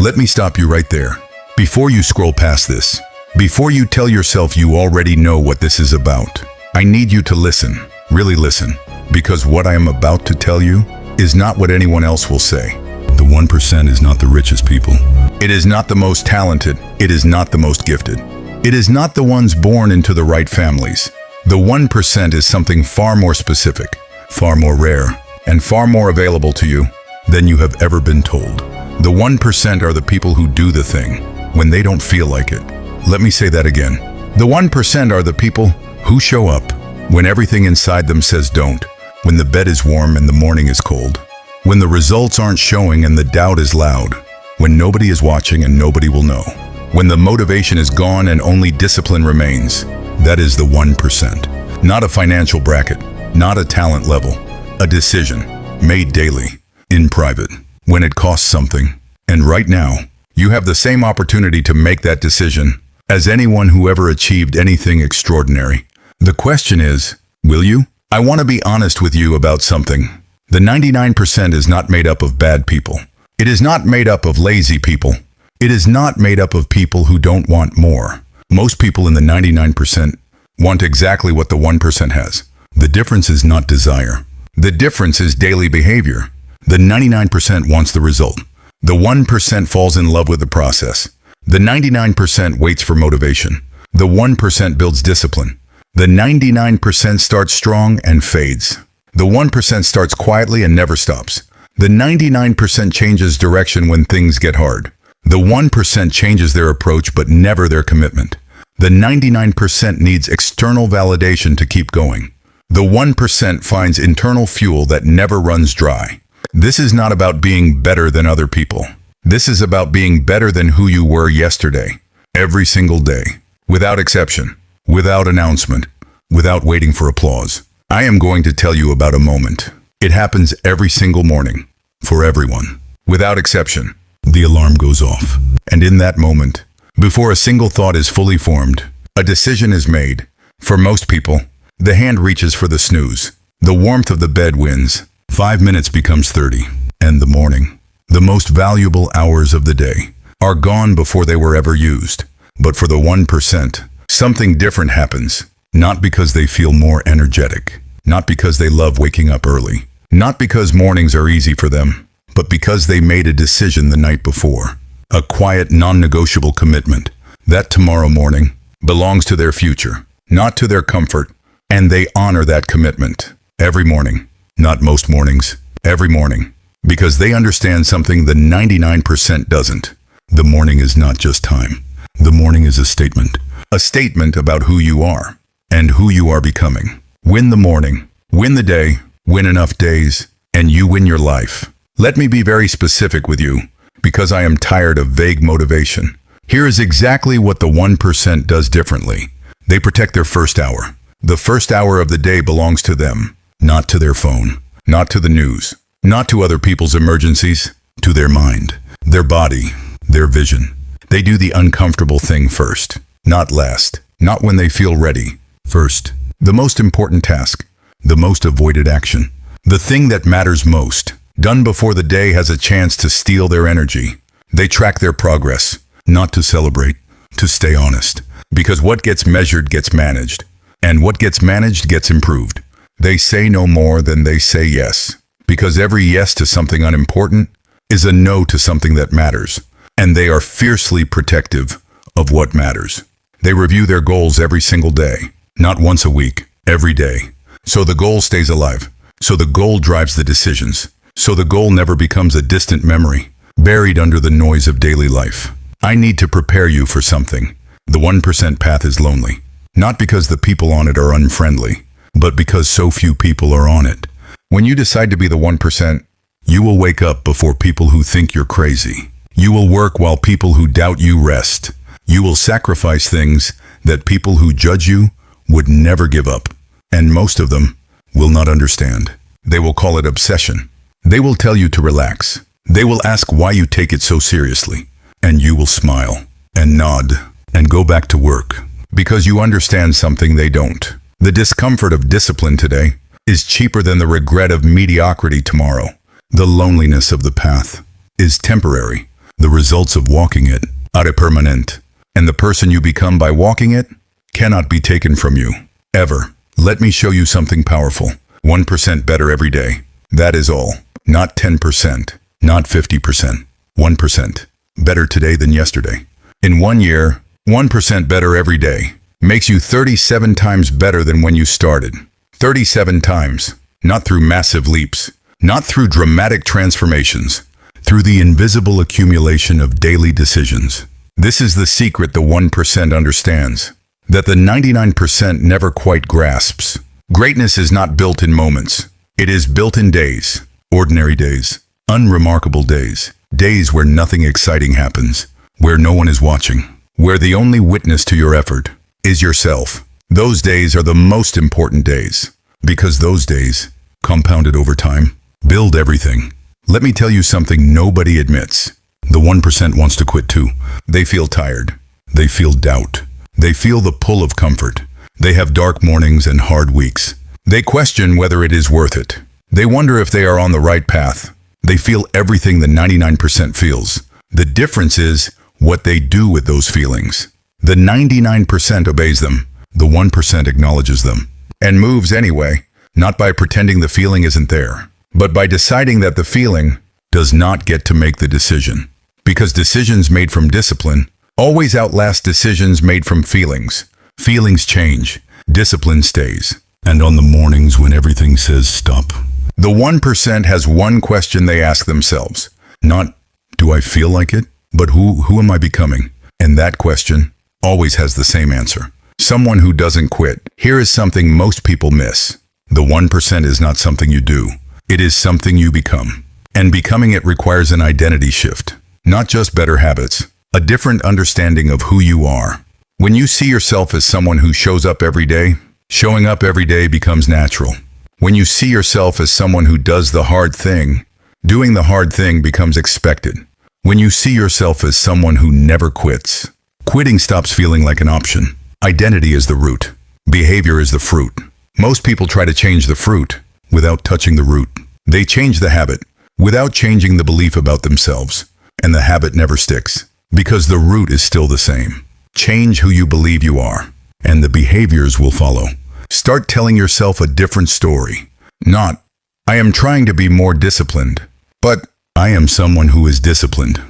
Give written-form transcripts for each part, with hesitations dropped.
Let me stop you right there. Before you scroll past this, before you tell yourself you already know what this is about, I need you to listen, really listen, because what I am about to tell you is not what anyone else will say. The 1% is not the richest people. It is not the most talented. It is not the most gifted. It is not the ones born into the right families. The 1% is something far more specific, far more rare, and far more available to you than you have ever been told. The 1% are the people who do the thing when they don't feel like it. Let me say that again. The 1% are the people who show up when everything inside them says don't, when the bed is warm and the morning is cold, when the results aren't showing and the doubt is loud, when nobody is watching and nobody will know, when the motivation is gone and only discipline remains. That is the 1%. Not a financial bracket, not a talent level, a decision made daily, in private, when it costs something. And right now, you have the same opportunity to make that decision as anyone who ever achieved anything extraordinary. The question is, will you? I want to be honest with you about something. The 99% is not made up of bad people. It is not made up of lazy people. It is not made up of people who don't want more. Most people in the 99% want exactly what the 1% has. The difference is not desire. The difference is daily behavior. The 99% wants the result. The 1% falls in love with the process. The 99% waits for motivation. The 1% builds discipline. The 99% starts strong and fades. The 1% starts quietly and never stops. The 99% changes direction when things get hard. The 1% changes their approach but never their commitment. The 99% needs external validation to keep going. The 1% finds internal fuel that never runs dry. This is not about being better than other people. This is about being better than who you were yesterday, every single day, without exception, without announcement, without waiting for applause. I am going to tell you about a moment. It happens every single morning, for everyone, without exception. The alarm goes off, and in that moment, before a single thought is fully formed, a decision is made. For most people, the hand reaches for the snooze. The warmth of the bed wins. 5 minutes becomes 30, and the morning, the most valuable hours of the day, are gone before they were ever used. But for the 1%, something different happens. Not because they feel more energetic, not because they love waking up early, not because mornings are easy for them, but because they made a decision the night before. A quiet, non-negotiable commitment that tomorrow morning belongs to their future, not to their comfort, and they honor that commitment every morning. Not most mornings, every morning, because they understand something the 99% doesn't. The morning is not just time. The morning is a statement about who you are and who you are becoming. Win the morning, win the day, win enough days, and you win your life. Let me be very specific with you, because I am tired of vague motivation. Here is exactly what the 1% does differently. They protect their first hour. The first hour of the day belongs to them. Not to their phone, not to the news, not to other people's emergencies, to their mind, their body, their vision. They do the uncomfortable thing first, not last, not when they feel ready. First, the most important task, the most avoided action, the thing that matters most, done before the day has a chance to steal their energy. They track their progress, not to celebrate, to stay honest, because what gets measured gets managed, and what gets managed gets improved. They say no more than they say yes, because every yes to something unimportant is a no to something that matters, and they are fiercely protective of what matters. They review their goals every single day, not once a week, every day. So the goal stays alive, so the goal drives the decisions, so the goal never becomes a distant memory, buried under the noise of daily life. I need to prepare you for something. The 1% path is lonely, not because the people on it are unfriendly, but because so few people are on it. When you decide to be the 1%, you will wake up before people who think you're crazy. You will work while people who doubt you rest. You will sacrifice things that people who judge you would never give up. And most of them will not understand. They will call it obsession. They will tell you to relax. They will ask why you take it so seriously. And you will smile and nod and go back to work because you understand something they don't. The discomfort of discipline today is cheaper than the regret of mediocrity tomorrow. The loneliness of the path is temporary. The results of walking it are permanent. And the person you become by walking it cannot be taken from you. Ever. Let me show you something powerful. 1% better every day. That is all. Not 10%. Not 50%. 1%. Better today than yesterday. In 1 year, 1% better every day makes you 37 times better than when you started. 37 times. Not through massive leaps. Not through dramatic transformations. Through the invisible accumulation of daily decisions. This is the secret the 1% understands. That the 99% never quite grasps. Greatness is not built in moments. It is built in days. Ordinary days. Unremarkable days. Days where nothing exciting happens. Where no one is watching. Where the only witness to your effort is yourself. Those days are the most important days. Because those days, compounded over time, build everything. Let me tell you something nobody admits. The 1% wants to quit too. They feel tired. They feel doubt. They feel the pull of comfort. They have dark mornings and hard weeks. They question whether it is worth it. They wonder if they are on the right path. They feel everything the 99% feels. The difference is what they do with those feelings. The 99% obeys them. The 1% acknowledges them. And moves anyway, not by pretending the feeling isn't there, but by deciding that the feeling does not get to make the decision. Because decisions made from discipline always outlast decisions made from feelings. Feelings change. Discipline stays. And on the mornings when everything says stop, the 1% has one question they ask themselves. Not, do I feel like it? But who am I becoming? And that question always has the same answer. Someone who doesn't quit. Here is something most people miss. The 1% is not something you do. It is something you become. And becoming it requires an identity shift. Not just better habits. A different understanding of who you are. When you see yourself as someone who shows up every day, showing up every day becomes natural. When you see yourself as someone who does the hard thing, doing the hard thing becomes expected. When you see yourself as someone who never quits, quitting stops feeling like an option. Identity is the root. Behavior is the fruit. Most people try to change the fruit without touching the root. They change the habit without changing the belief about themselves. And the habit never sticks. Because the root is still the same. Change who you believe you are, and the behaviors will follow. Start telling yourself a different story. Not, I am trying to be more disciplined, but I am someone who is disciplined.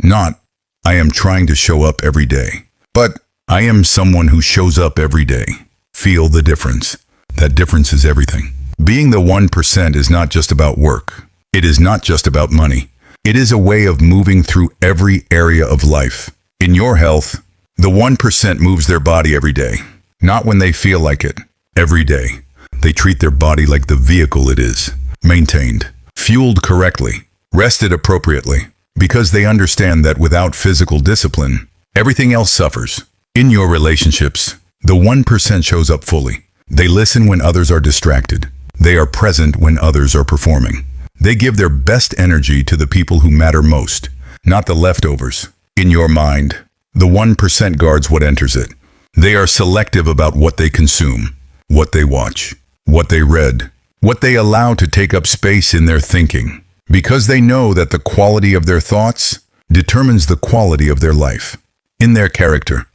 Not, I am trying to show up every day, but I am someone who shows up every day. Feel the difference. That difference is everything. Being the 1% is not just about work. It is not just about money. It is a way of moving through every area of life. In your health, the 1% moves their body every day. Not when they feel like it. Every day. They treat their body like the vehicle it is. Maintained. Fueled correctly. Rested appropriately. Because they understand that without physical discipline, everything else suffers. In your relationships, the 1% shows up fully. They listen when others are distracted. They are present when others are performing. They give their best energy to the people who matter most, not the leftovers. In your mind, the 1% guards what enters it. They are selective about what they consume, what they watch, what they read, what they allow to take up space in their thinking, because they know that the quality of their thoughts determines the quality of their life. In their character,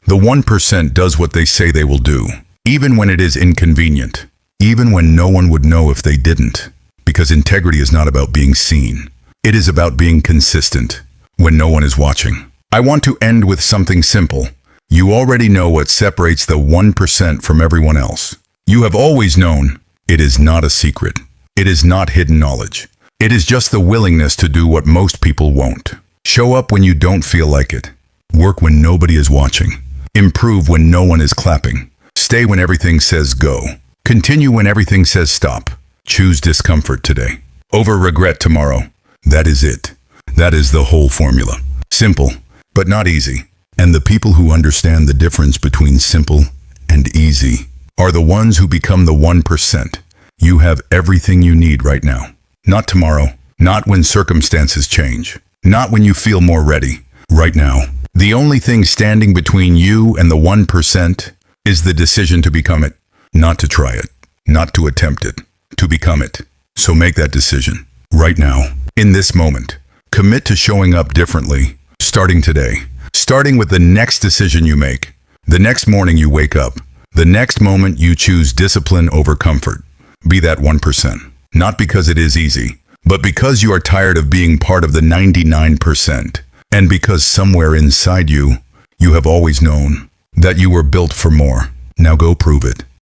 the 1% does what they say they will do, even when it is inconvenient, even when no one would know if they didn't. Because integrity is not about being seen. It is about being consistent when no one is watching. I want to end with something simple. You already know what separates the 1% from everyone else. You have always known. It is not a secret. It is not hidden knowledge. It is just the willingness to do what most people won't. Show up when you don't feel like it. Work when nobody is watching. Improve when no one is clapping. Stay when everything says go. Continue when everything says stop. Choose discomfort today, over regret tomorrow. That is it. That is the whole formula. Simple, but not easy. And the people who understand the difference between simple and easy are the ones who become the 1%. You have everything you need right now. Not tomorrow, not when circumstances change, not when you feel more ready. Right now, the only thing standing between you and the 1% is the decision to become it, not to try it, not to attempt it. To become it. So make that decision. Right now. In this moment. Commit to showing up differently, starting today. Starting with the next decision you make, the next morning you wake up, the next moment you choose discipline over comfort. Be that 1%. Not because it is easy, but because you are tired of being part of the 99%. And because somewhere inside you, you have always known that you were built for more. Now go prove it.